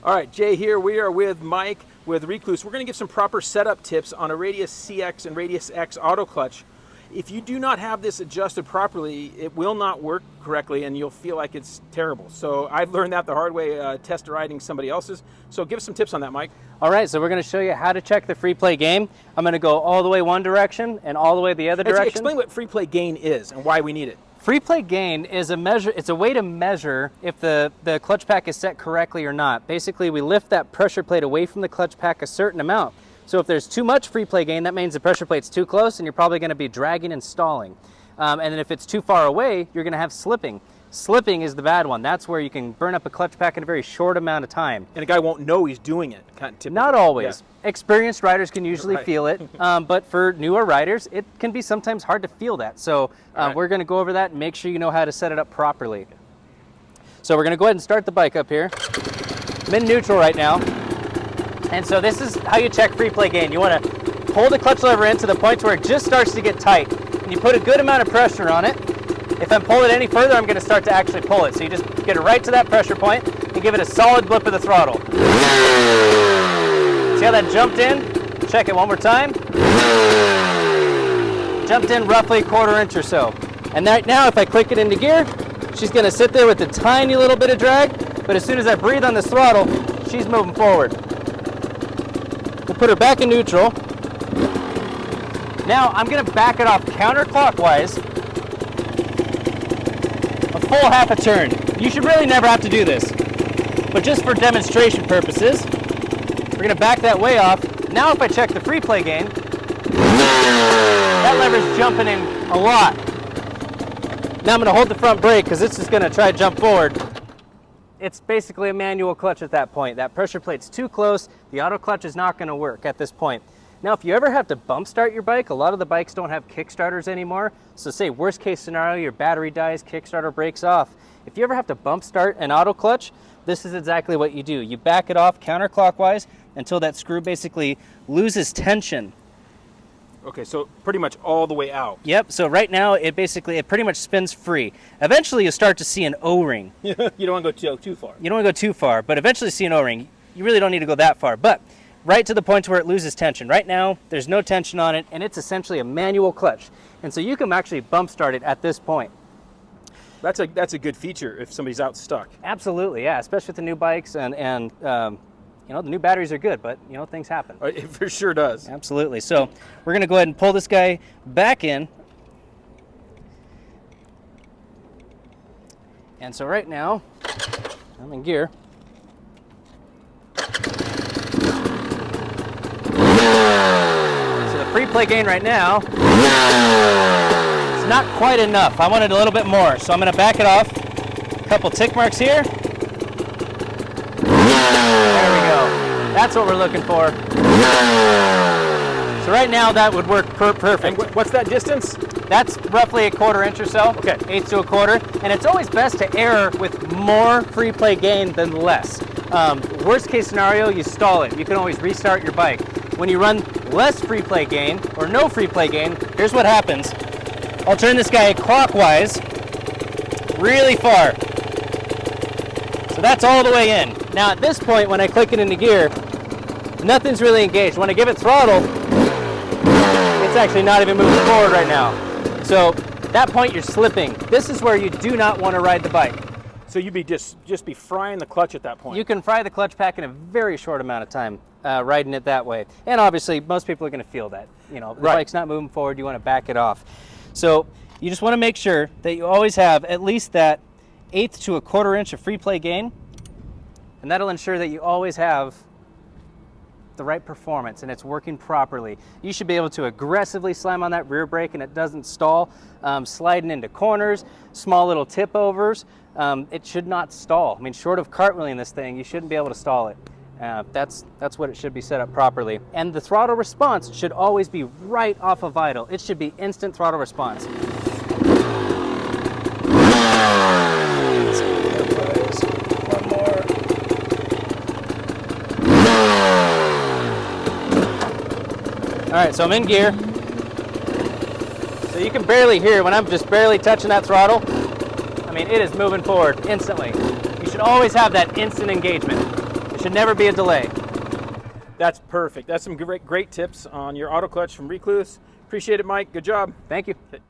All right, Jay here. We are with Mike with Rekluse. We're going to give some proper setup tips on a RadiusCX and RadiusX auto clutch. If you do not have this adjusted properly, it will not work correctly and you'll feel like it's terrible. So I've learned that the hard way test riding somebody else's. So give us some tips on that, Mike. All right, so we're going to show you how to check the free play gain. I'm going to go all the way one direction and all the way the other direction. Explain what free play gain is and why we need it. Free play gain is a measure, it's a way to measure if the clutch pack is set correctly or not. Basically, we lift that pressure plate away from the clutch pack a certain amount. So if there's too much free play gain, that means the pressure plate's too close and you're probably going to be dragging and stalling. And then if it's too far away, you're going to have slipping. Slipping is the bad one. That's where you can burn up a clutch pack in a very short amount of time. And a guy won't know he's doing it. Not always. Yeah. Experienced riders can usually right. feel it, but for newer riders, it can be sometimes hard to feel that. So we're going to go over that and make sure you know how to set it up properly. So we're going to go ahead and start the bike up here. I'm in neutral right now. And so this is how you check free play gain. You want to pull the clutch lever in to the point where it just starts to get tight. And you put a good amount of pressure on it. If I'm pulling it any further, I'm going to start to actually pull it. So you just get it right to that pressure point and give it a solid blip of the throttle. See how that jumped in? Check it one more time. Jumped in roughly a quarter inch or so. And right now, if I click it into gear, she's going to sit there with a tiny little bit of drag. But as soon as I breathe on this throttle, she's moving forward. We'll put her back in neutral. Now I'm going to back it off counterclockwise. A full half a turn. You should really never have to do this, but just for demonstration purposes, we're going to back that way off. Now if I check the free play gain, that lever's jumping in a lot. Now I'm going to hold the front brake because this is going to try to jump forward. It's basically a manual clutch at that point. That pressure plate's too close. The auto clutch is not going to work at this point. Now, if you ever have to bump start your bike, a lot of the bikes don't have kickstarters anymore. So say worst case scenario, your battery dies, kickstarter breaks off. If you ever have to bump start an auto clutch, this is exactly what you do. You back it off counterclockwise until that screw basically loses tension. Okay, so pretty much all the way out. Yep, so right now it pretty much spins free. Eventually you'll start to see an O-ring. You don't want to go too far. You don't want to go too far, but eventually see an O-ring. You really don't need to go that far, but right to the point where it loses tension. Right now, there's no tension on it, and it's essentially a manual clutch. And so you can actually bump start it at this point. That's a good feature if somebody's out stuck. Absolutely, yeah, especially with the new bikes and you know, the new batteries are good, but you know, things happen. It for sure does. Absolutely. So we're going to go ahead and pull this guy back in. And so right now, I'm in gear. So the free play gain right now, it's not quite enough. I wanted a little bit more, so I'm going to back it off. A couple tick marks here. There we go. That's what we're looking for. So right now that would work perfect. And what's that distance? That's roughly a quarter inch or so. Okay. Eighth to a quarter. And it's always best to err with more free play gain than less. Worst case scenario, you stall it. You can always restart your bike. When you run less free play gain or no free play gain, here's what happens. I'll turn this guy clockwise really far. So that's all the way in. Now at this point, when I click it into gear, nothing's really engaged. When I give it throttle, it's actually not even moving forward right now. So at that point, you're slipping. This is where you do not want to ride the bike. So you'd be just be frying the clutch at that point. You can fry the clutch pack in a very short amount of time riding it that way. And obviously, most people are going to feel that. You know, the bike's not moving forward, you want to back it off. So you just want to make sure that you always have at least that eighth to a quarter inch of free play gain. And that'll ensure that you always have the right performance and it's working properly. You should be able to aggressively slam on that rear brake and it doesn't stall. Sliding into corners, small little tip overs, it should not stall. I mean, short of cartwheeling this thing, you shouldn't be able to stall it. That's what it should be set up properly. And the throttle response should always be right off of idle. It should be instant throttle response. One more. All right, so I'm in gear. So you can barely hear when I'm just barely touching that throttle. I mean, it is moving forward instantly. You should always have that instant engagement. There should never be a delay. That's perfect. That's some great tips on your auto clutch from Rekluse. Appreciate it, Mike. Good job. Thank you. Okay.